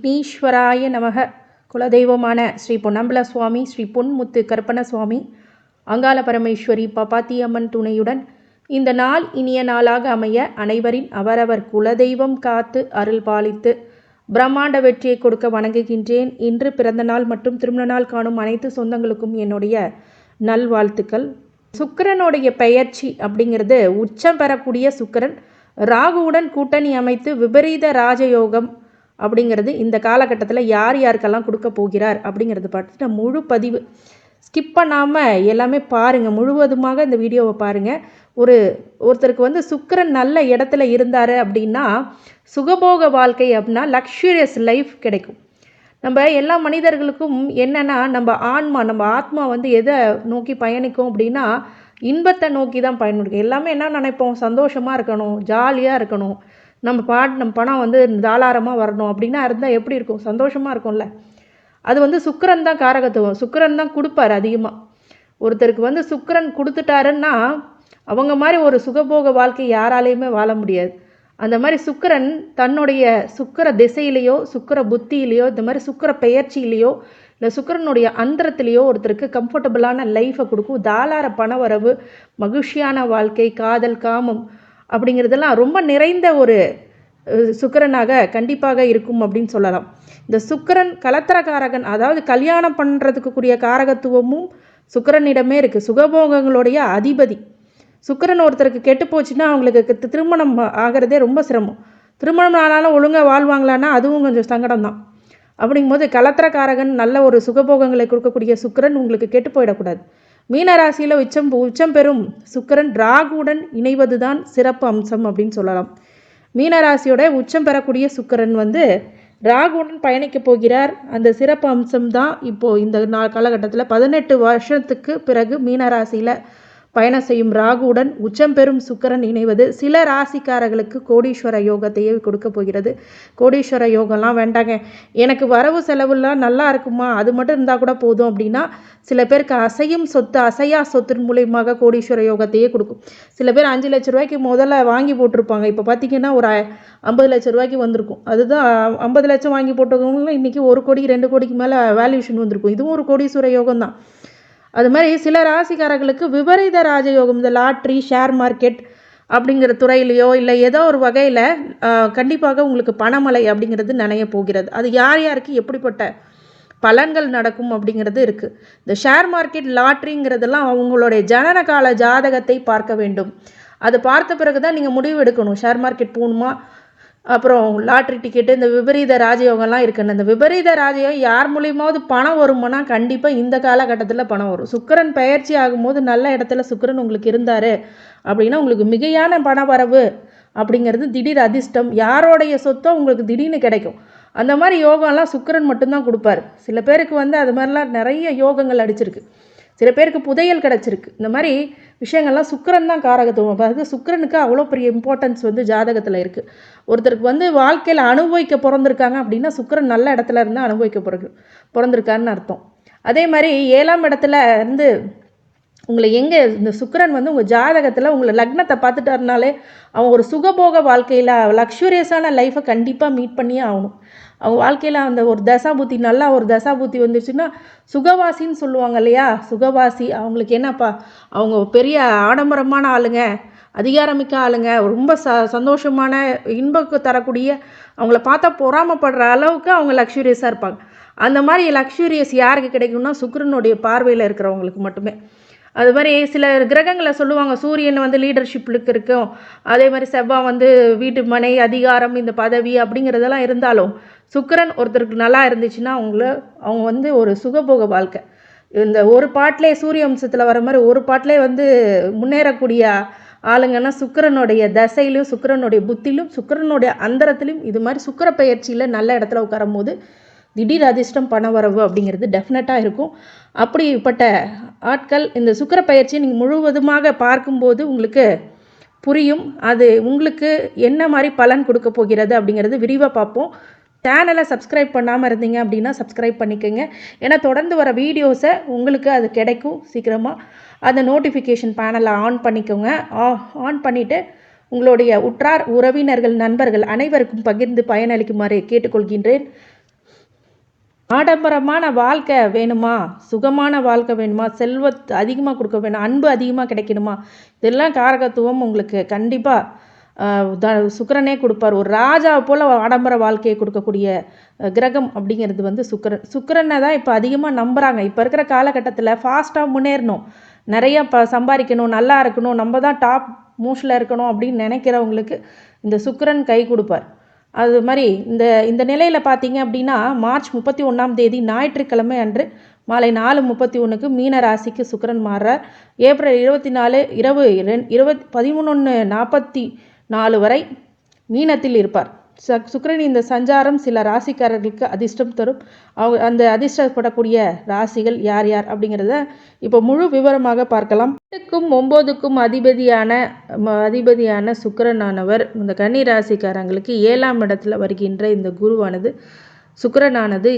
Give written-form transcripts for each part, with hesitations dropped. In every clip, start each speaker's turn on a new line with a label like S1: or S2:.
S1: விக்னேஸ்வராய நமக. குலதெய்வமான ஸ்ரீ பொன்னம்பல சுவாமி, ஸ்ரீ பொன்முத்து கருப்பண சுவாமி, அங்காள பரமேஸ்வரி பப்பாத்தியம்மன் துணையுடன் இந்த நாள் இனிய நாளாக அமைய அனைவரின் அவரவர் குலதெய்வம் காத்து அருள் பாலித்து பிரம்மாண்ட வெற்றியை கொடுக்க வணங்குகின்றேன். இன்று பிறந்த நாள் மற்றும் திருமண நாள் காணும் அனைத்து சொந்தங்களுக்கும் என்னுடைய நல்வாழ்த்துக்கள். சுக்கிரனுடைய பெயர்ச்சி அப்படிங்கிறது உச்சம் பெறக்கூடிய சுக்கிரன் ராகுவுடன் கூட்டணி அமைத்து விபரீத ராஜயோகம் அப்படிங்கிறது இந்த காலகட்டத்தில் யார் யாருக்கெல்லாம் கொடுக்க போகிறார் அப்படிங்கிறது பார்த்துட்டு முழு பதிவு ஸ்கிப் பண்ணாமல் எல்லாமே பாருங்கள், முழுவதுமாக இந்த வீடியோவை பாருங்கள். ஒருத்தருக்கு சுக்கிரன் நல்ல இடத்துல இருந்தார் அப்படின்னா சுகபோக வாழ்க்கை அப்படின்னா லக்ஸூரியஸ் லைஃப் கிடைக்கும். நம்ம எல்லா மனிதர்களுக்கும் என்னென்னா நம்ம ஆத்மா எதை நோக்கி பயணிக்கும் அப்படின்னா இன்பத்தை நோக்கி தான் பயணிக்கும். எல்லாமே என்ன நினைப்போம், சந்தோஷமாக இருக்கணும், ஜாலியாக இருக்கணும், நம்ம பணம் தாராளமாக வரணும் அப்படின்னா இருந்தால் எப்படி இருக்கும், சந்தோஷமாக இருக்கும்ல. அது சுக்கிரன் தான் காரகத்துவம், சுக்கிரன் தான் கொடுப்பார் அதிகமாக. ஒருத்தருக்கு சுக்கிரன் கொடுத்துட்டாருன்னா அவங்க மாதிரி ஒரு சுகபோக வாழ்க்கை யாராலையுமே வாழ முடியாது. அந்த மாதிரி சுக்கிரன் தன்னுடைய சுக்கிர திசையிலையோ சுக்கிர புத்தியிலையோ இந்த மாதிரி சுக்கிர பெயர்ச்சியிலையோ இல்லை சுக்கிரனுடைய அந்தரத்திலேயோ ஒருத்தருக்கு கம்ஃபர்டபுளான லைஃப்பை கொடுக்கும். தாராள பண வரவு, மகிழ்ச்சியான வாழ்க்கை, காதல், காமம் அப்படிங்கிறதெல்லாம் ரொம்ப நிறைந்த ஒரு சுக்கிரனாக கண்டிப்பாக இருக்கும் அப்படின்னு சொல்லலாம். இந்த சுக்கிரன் கலத்திரக்காரகன், அதாவது கல்யாணம் பண்ணுறதுக்குரிய காரகத்துவமும் சுக்கிரனிடமே இருக்குது. சுகபோகங்களுடைய அதிபதி சுக்கிரன் ஒருத்தருக்கு கெட்டு போச்சுன்னா அவங்களுக்கு திருமணம் ஆகிறதே ரொம்ப சிரமம். திருமணம் ஆனாலும் ஒழுங்காக வாழ்வாங்களான்னா அதுவும் கொஞ்சம் சங்கடம் தான். அப்படிங்கும்போது கலத்திரக்காரகன் நல்ல ஒரு சுகபோகங்களை கொடுக்கக்கூடிய சுக்கிரன் உங்களுக்கு கெட்டு போயிடக்கூடாது. மீனராசியில் உச்சம் பெறும் சுக்கிரன் ராகுவுடன் இணைவது தான் சிறப்பு அம்சம் அப்படின்னு சொல்லலாம். மீனராசியோட உச்சம் பெறக்கூடிய சுக்கிரன் ராகுவுடன் பயணிக்க போகிறார். அந்த சிறப்பு அம்சம் தான் இப்போது இந்த காலகட்டத்தில் 18 வருஷத்துக்கு பிறகு மீனராசியில் பயணம் செய்யும் ராகுவுடன் உச்சம் பெறும் சுக்கிரன் இணைவது சில ராசிக்காரர்களுக்கு கோடீஸ்வர யோகத்தையே கொடுக்க போகிறது. கோடீஸ்வர யோகம்லாம் வேண்டாங்க, எனக்கு வரவு செலவுலாம் நல்லா இருக்குமா, அது மட்டும் இருந்தால் கூட போதும் அப்படின்னா சில பேருக்கு அசையா சொத்தின் மூலியமாக கோடீஸ்வர யோகத்தையே கொடுக்கும். சில பேர் 5 லட்ச ரூபாய்க்கு முதல்ல வாங்கி போட்டிருப்பாங்க, இப்போ பார்த்திங்கன்னா ஒரு 50 லட்ச ரூபாய்க்கு வந்திருக்கும். அதுதான் 50 லட்சம் வாங்கி போட்டவங்களும் இன்றைக்கி 1 கோடி 2 கோடிக்கு மேலே வேல்யூஷன் வந்திருக்கும். இதுவும் ஒரு கோடீஸ்வர யோகம் தான். அது மாதிரி சில ராசிக்காரர்களுக்கு விபரீத ராஜயோகம், இந்த லாட்ரி, ஷேர் மார்க்கெட் அப்படிங்கிற துறையிலையோ இல்லை ஏதோ ஒரு வகையில் கண்டிப்பாக உங்களுக்கு பணமழை அப்படிங்கிறது நனைய போகிறது. அது யார் யாருக்கு எப்படிப்பட்ட பலன்கள் நடக்கும் அப்படிங்கிறது இருக்குது. இந்த ஷேர் மார்க்கெட், லாட்ரிங்கிறதெல்லாம் அவங்களுடைய ஜனன கால ஜாதகத்தை பார்க்க வேண்டும். அதை பார்த்த பிறகு தான் நீங்கள் முடிவு எடுக்கணும், ஷேர் மார்க்கெட் போகணுமா, அப்புறம் லாட்ரி டிக்கெட்டு, இந்த விபரீத ராஜயோகம்லாம் இருக்குன்னு. இந்த விபரீத ராஜயோகம் யார் மூலியமாவது பணம் வருமானா கண்டிப்பாக இந்த காலகட்டத்தில் பணம் வரும். சுக்கிரன் பெயர்ச்சி ஆகும்போது நல்ல இடத்துல சுக்கிரன் உங்களுக்கு இருந்தார் அப்படின்னா உங்களுக்கு மிகையான பண வரவு அப்படிங்கிறது திடீர் அதிர்ஷ்டம், யாரோடைய சொத்தோ உங்களுக்கு திடீர்னு கிடைக்கும். அந்த மாதிரி யோகம்லாம் சுக்கிரன் மட்டும்தான் கொடுப்பார். சில பேருக்கு அது மாதிரிலாம் நிறைய யோகங்கள் அடிச்சிருக்கு, சில பேருக்கு புதையல் கிடச்சிருக்கு. இந்த மாதிரி விஷயங்கள்லாம் சுக்கிரன் தான் காரகத்துவம். அதாவது சுக்கிரனுக்கு அவ்வளோ பெரிய இம்பார்ட்டன்ஸ் ஜாதகத்தில் இருக்குது. ஒருத்தருக்கு வாழ்க்கையில் அனுபவிக்க பிறந்திருக்காங்க அப்படின்னா சுக்கிரன் நல்ல இடத்துல இருந்தால் அனுபவிக்க பிறந்திருக்காருன்னு அர்த்தம். அதே மாதிரி 7ஆம் இடத்துல உங்களை எங்கே இந்த சுக்கிரன் உங்கள் ஜாதகத்தில் உங்களை லக்னத்தை பார்த்துட்டாருனாலே அவன் ஒரு சுகபோக வாழ்க்கையில் லக்ஸூரியஸான லைஃப்பை கண்டிப்பாக மீட் பண்ணியே ஆகணும். அவங்க வாழ்க்கையில் அந்த ஒரு தசாபுத்தி, நல்லா ஒரு தசாபுத்தி வந்துருச்சுன்னா சுகவாசின்னு சொல்லுவாங்க இல்லையா, சுகவாசி. அவங்களுக்கு என்னப்பா, அவங்க பெரிய ஆடம்பரமான ஆளுங்க, அதிகாரமிக்க ஆளுங்க, ரொம்ப சந்தோஷமான இன்பக்கு தரக்கூடிய, அவங்கள பார்த்தா பொறாமப்படுற அளவுக்கு அவங்க லக்ஸூரியஸாக இருப்பாங்க. அந்த மாதிரி லக்ஸூரியஸ் யாருக்கு கிடைக்கும்னா சுக்கிரனுடைய பார்வையில் இருக்கிறவங்களுக்கு மட்டுமே. அது மாதிரி சில கிரகங்களை சொல்லுவாங்க, சூரியன் லீடர்ஷிப்புக்கு இருக்கும், அதே மாதிரி செவ்வாய் வீட்டு மனை, அதிகாரம், இந்த பதவி அப்படிங்கிறதெல்லாம் இருந்தாலும் சுக்கிரன் ஒருத்தருக்கு நல்லா இருந்துச்சுன்னா அவங்க ஒரு சுகபோக வாழ்க்கை. இந்த ஒரு பாட்டிலே சூரிய வம்சத்தில் வர மாதிரி ஒரு பாட்டிலே முன்னேறக்கூடிய ஆளுங்கன்னா சுக்கிரனுடைய தசையிலும் சுக்கிரனுடைய புத்திலும் சுக்கிரனுடைய அந்தரத்திலும் இது மாதிரி சுக்கிர பெயர்ச்சியில் நல்ல இடத்துல உட்காரும் போது திடீர் அதிர்ஷ்டம், பண வரவு அப்படிங்கிறது டெஃபினட்டாக இருக்கும். அப்படிப்பட்ட ஆட்கள் இந்த சுக்கிர பயிற்சியை நீங்கள் முழுவதுமாக பார்க்கும்போது உங்களுக்கு புரியும், அது உங்களுக்கு என்ன மாதிரி பலன் கொடுக்க போகிறது அப்படிங்கிறது விரிவாக பார்ப்போம். சேனலை சப்ஸ்கிரைப் பண்ணாமல் இருந்தீங்க அப்படின்னா சப்ஸ்கிரைப் பண்ணிக்கோங்க. ஏன்னா தொடர்ந்து வர வீடியோஸை உங்களுக்கு அது கிடைக்கும் சீக்கிரமாக. அந்த நோட்டிஃபிகேஷன் பேனலை ஆன் பண்ணிக்கோங்க. ஆன் பண்ணிவிட்டு உங்களுடைய உற்றார், உறவினர்கள், நண்பர்கள் அனைவருக்கும் பகிர்ந்து பயனளிக்குமாறு கேட்டுக்கொள்கின்றேன். ஆடம்பரமான வாழ்க்கை வேணுமா, சுகமான வாழ்க்கை வேணுமா, செல்வத்தை அதிகமாக கொடுக்க வேணும், அன்பு அதிகமாக கிடைக்கணுமா, இதெல்லாம் காரகத்துவம் உங்களுக்கு கண்டிப்பாக சுக்கிரனே கொடுப்பார். ஒரு ராஜாவை போல் ஆடம்பர வாழ்க்கையை கொடுக்கக்கூடிய கிரகம் அப்படிங்கிறது வந்து சுக்கிரனை தான் இப்போ அதிகமாக நம்புகிறாங்க. இப்போ இருக்கிற காலகட்டத்தில் ஃபாஸ்ட்டாக முன்னேறணும், நிறைய சம்பாதிக்கணும், நல்லா இருக்கணும், நம்ம தான் டாப் மோஸ்டில் இருக்கணும் அப்படின்னு நினைக்கிறவங்களுக்கு இந்த சுக்கிரன் கை கொடுப்பார். அது மாதிரி இந்த நிலையில் பார்த்தீங்க அப்படின்னா மார்ச் 31 ஞாயிற்றுக்கிழமை அன்று மாலை 4:31 மீன ராசிக்கு சுக்கிரன் மாறுறார். ஏப்ரல் 24 இரவு 11:44 வரை மீனத்தில் இருப்பார். சுக்கிரன் இந்த சஞ்சாரம் சில ராசிக்காரர்களுக்கு அதிர்ஷ்டம் தரும். அந்த அதிர்ஷ்டப்படக்கூடிய ராசிகள் யார் யார் அப்படிங்கிறத இப்போ முழு விவரமாக பார்க்கலாம். 8க்கும் 9க்கும் அதிபதியான சுக்கிரனானவர் இந்த கன்னி ராசிக்காரங்களுக்கு 7ஆம் இடத்துல வருகின்ற இந்த குருவானது சுக்கிரனானது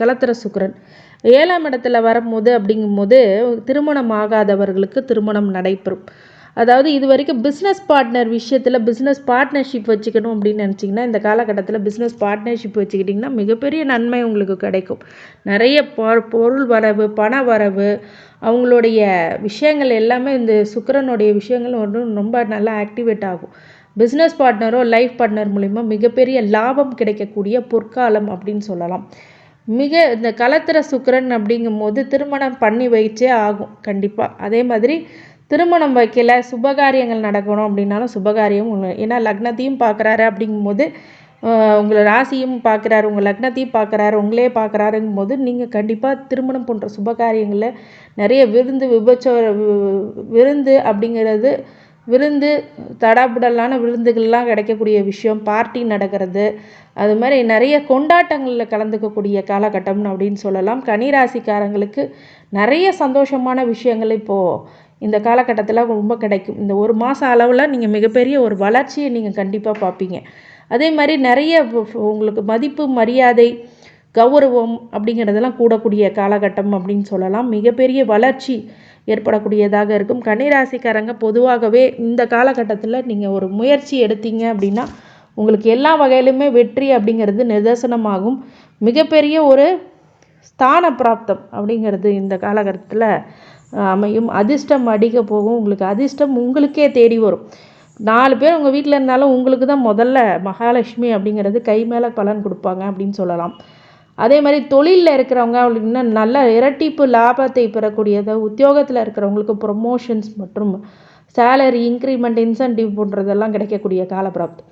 S1: கலத்திர சுக்கிரன் 7ஆம் இடத்துல வரும்போது அப்படிங்கும்போது திருமணம் ஆகாதவர்களுக்கு திருமணம் நடைபெறும். அதாவது இது வரைக்கும் பிஸ்னஸ் பார்ட்னர் விஷயத்தில் பிஸ்னஸ் பார்ட்னர்ஷிப் வச்சுக்கணும் அப்படின்னு நினச்சிங்கன்னா இந்த காலகட்டத்தில் பிஸ்னஸ் பார்ட்னர்ஷிப் வச்சுக்கிட்டிங்கன்னா மிகப்பெரிய நன்மை உங்களுக்கு கிடைக்கும். நிறைய பொருள் வரவு, பண வரவு, அவங்களுடைய விஷயங்கள் எல்லாமே இந்த சுக்கிரனுடைய விஷயங்கள் ரொம்ப நல்லா ஆக்டிவேட் ஆகும். பிஸ்னஸ் பார்ட்னரோ லைஃப் பார்ட்னர் மூலிமா மிகப்பெரிய லாபம் கிடைக்கக்கூடிய பொற்காலம் அப்படின்னு சொல்லலாம். இந்த கலத்திர சுக்கிரன் அப்படிங்கும்போது திருமணம் பண்ணி வைச்சே ஆகும் கண்டிப்பாக. அதே மாதிரி திருமணம் வைக்கல, சுபகாரியங்கள் நடக்கணும் அப்படின்னாலும் சுபகாரியம் ஏன்னா லக்னத்தையும் பார்க்குறாரு அப்படிங்கும்போது உங்களை ராசியும் பார்க்குறாரு, உங்கள் லக்னத்தையும் பார்க்குறாரு, உங்களே பார்க்குறாருங்கும் போது நீங்கள் கண்டிப்பாக திருமணம் போன்ற சுபகாரியங்களில் நிறைய விருந்து அப்படிங்கிறது தடாபுடலான விருந்துகள்லாம் கிடைக்கக்கூடிய விஷயம், பார்ட்டி நடக்கிறது, அது மாதிரி நிறைய கொண்டாட்டங்களில் கலந்துக்கக்கூடிய காலகட்டம்னு அப்படின்னு சொல்லலாம். கன்னிராசிக்காரங்களுக்கு நிறைய சந்தோஷமான விஷயங்கள் இப்போது இந்த காலகட்டத்தில் ரொம்ப கிடைக்கும். இந்த ஒரு மாதம் அளவில் நீங்கள் மிகப்பெரிய ஒரு வளர்ச்சியை நீங்கள் கண்டிப்பாக பார்ப்பீங்க. அதே மாதிரி நிறைய உங்களுக்கு மதிப்பு, மரியாதை, கௌரவம் அப்படிங்கிறதெல்லாம் கூடக்கூடிய காலகட்டம் அப்படின்னு சொல்லலாம். மிகப்பெரிய வளர்ச்சி ஏற்படக்கூடியதாக இருக்கும். கன்னிராசிக்காரங்க பொதுவாகவே இந்த காலகட்டத்தில் நீங்கள் ஒரு முயற்சி எடுத்தீங்க அப்படின்னா உங்களுக்கு எல்லா வகையிலுமே வெற்றி அப்படிங்கிறது நிதர்சனமாகும். மிகப்பெரிய ஒரு ஸ்தான பிராப்தம் அப்படிங்கிறது இந்த காலகட்டத்தில் அமையும். அதிர்ஷ்டம் அடிக்க போகும். உங்களுக்கு அதிர்ஷ்டம் உங்களுக்கே தேடி வரும். 4 பேர் உங்கள் வீட்டில் இருந்தாலும் உங்களுக்கு தான் முதல்ல மகாலட்சுமி அப்படிங்கிறது கை மேலே பலன் கொடுப்பாங்க அப்படின்னு சொல்லலாம். அதே மாதிரி தொழிலில் இருக்கிறவங்க அவங்களுக்கு இன்னும் நல்ல இரட்டிப்பு லாபத்தை பெறக்கூடியது. உத்தியோகத்தில் இருக்கிறவங்களுக்கு ப்ரொமோஷன்ஸ் மற்றும் சேலரி இன்க்ரிமெண்ட், இன்சென்டிவ் போன்றதெல்லாம் கிடைக்கக்கூடிய காலப்பிராப்தம்.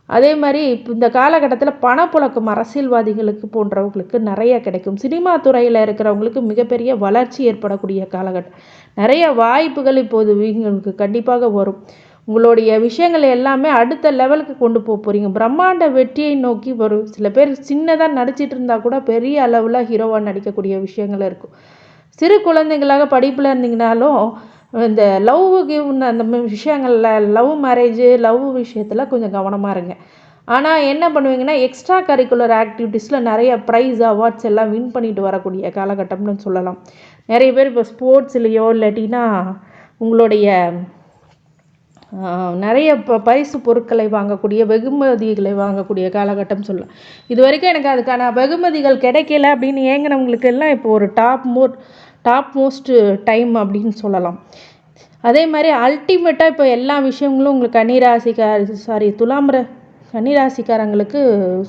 S1: அதே மாதிரி இந்த காலகட்டத்தில் பணப்புழக்கம் அரசியல்வாதிகளுக்கு போன்றவங்களுக்கு நிறைய கிடைக்கும். சினிமா துறையில் இருக்கிறவங்களுக்கு மிகப்பெரிய வளர்ச்சி ஏற்படக்கூடிய காலகட்டம். நிறைய வாய்ப்புகள் இப்போது உங்களுக்கு கண்டிப்பாக வரும். உங்களுடைய விஷயங்கள் எல்லாமே அடுத்த லெவலுக்கு கொண்டு போகிறீங்க. பிரம்மாண்ட வெற்றியை நோக்கி வரும். சில பேர் சின்னதாக நடிச்சிட்டு இருந்தால் கூட பெரிய அளவில் ஹீரோவாக நடிக்கக்கூடிய விஷயங்கள் இருக்கும். சிறு குழந்தைங்களாக படிப்பில் இருந்தீங்கனாலும் இந்த அந்த விஷயங்களில் லவ் மேரேஜு, லவ் விஷயத்தில் கொஞ்சம் கவனமாக இருங்க. ஆனால் என்ன பண்ணுவீங்கன்னா எக்ஸ்ட்ரா கரிக்குலர் ஆக்டிவிட்டீஸில் நிறைய ப்ரைஸ், அவார்ட்ஸ் எல்லாம் வின் பண்ணிட்டு வரக்கூடிய காலகட்டம்னு சொல்லலாம். நிறைய பேர் இப்போ ஸ்போர்ட்ஸ்லேயோ இல்லாட்டினா உங்களுடைய நிறைய பரிசு பொருட்களை வாங்கக்கூடிய, வெகுமதிகளை வாங்கக்கூடிய காலகட்டம் சொல்லலாம். இது வரைக்கும் எனக்கு அதுக்கான வெகுமதிகள் கிடைக்கல அப்படின்னு ஏங்கினவங்களுக்கு எல்லாம் இப்போ ஒரு டாப் மோஸ்ட் டைம் அப்படின்னு சொல்லலாம். அதே மாதிரி அல்டிமேட்டாக இப்போ எல்லா விஷயங்களும் உங்களுக்கு கன்னிராசிக்காரங்களுக்கு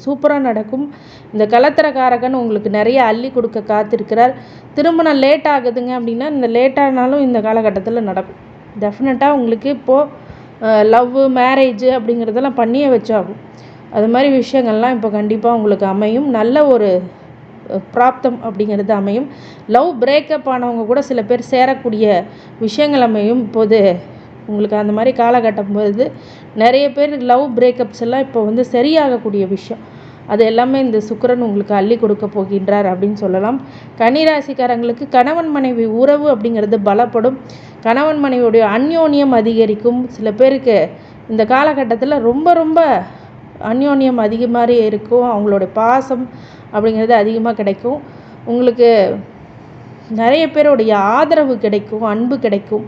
S1: சூப்பராக நடக்கும். இந்த கலத்திரக்காரகன் உங்களுக்கு நிறைய அள்ளி கொடுக்க காத்திருக்கிறார். திருமணம் லேட் ஆகுதுங்க அப்படின்னா இந்த லேட்டானாலும் இந்த காலகட்டத்தில் நடக்கும். டெஃபினட்டாக உங்களுக்கு இப்போது லவ், மேரேஜு அப்படிங்கிறதெல்லாம் பண்ணியே வச்சாகும். அது மாதிரி விஷயங்கள்லாம் இப்போ கண்டிப்பாக உங்களுக்கு அமையும். நல்ல ஒரு பிராப்தம் அப்படிங்கிறது அமையும். லவ் பிரேக்கப் ஆனவங்க கூட சில பேர் சேரக்கூடிய விஷயங்கள் அமையும். இப்போது உங்களுக்கு அந்த மாதிரி காலகட்டம் போது நிறைய பேர் லவ் பிரேக்கப்ஸ் எல்லாம் இப்போ வந்து சரியாகக்கூடிய விஷயம். அது எல்லாமே இந்த சுக்கிரன் உங்களுக்கு அள்ளி கொடுக்க போகின்றார் அப்படின்னு சொல்லலாம். கன்னிராசிக்காரங்களுக்கு கணவன் மனைவி உறவு அப்படிங்கிறது பலப்படும். கணவன் மனைவியுடைய அந்யோன்யம் அதிகரிக்கும். சில பேருக்கு இந்த காலகட்டத்தில் ரொம்ப அந்யோன்யம் அதிகமாக இருக்கும். அவங்களோட பாசம் அப்படிங்கிறது அதிகமாக கிடைக்கும். உங்களுக்கு நிறைய பேருடைய ஆதரவு கிடைக்கும், அன்பு கிடைக்கும்.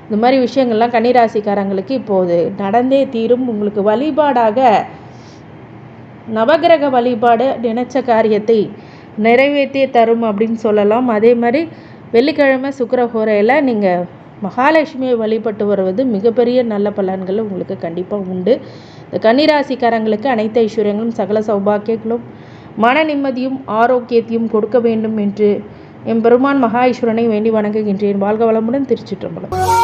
S1: இந்த மாதிரி விஷயங்கள்லாம் கன்னிராசிக்காரங்களுக்கு இப்போது நடந்தே தீரும். உங்களுக்கு வழிபாடாக நவகிரக வழிபாடு நினைச்ச காரியத்தை நிறைவேற்றியே தரும் அப்படின்னு சொல்லலாம். அதே மாதிரி வெள்ளிக்கிழமை சுக்கிரஹோரையில் நீங்கள் மகாலட்சுமியை வழிபட்டு வருவது மிகப்பெரிய நல்ல பலன்கள் உங்களுக்கு கண்டிப்பாக உண்டு. இந்த கன்னிராசிக்காரங்களுக்கு அனைத்து ஐஸ்வர்யங்களும் சகல சௌபாக்கியங்களும் மன நிம்மதியும் ஆரோக்கியத்தையும் கொடுக்க வேண்டும் என்று எம்பெருமான் மகா ஈஸ்வரனை வேண்டி வணங்குகின்றேன். வாழ்க வளமுடன். திருச்சிற்றம்பலம்.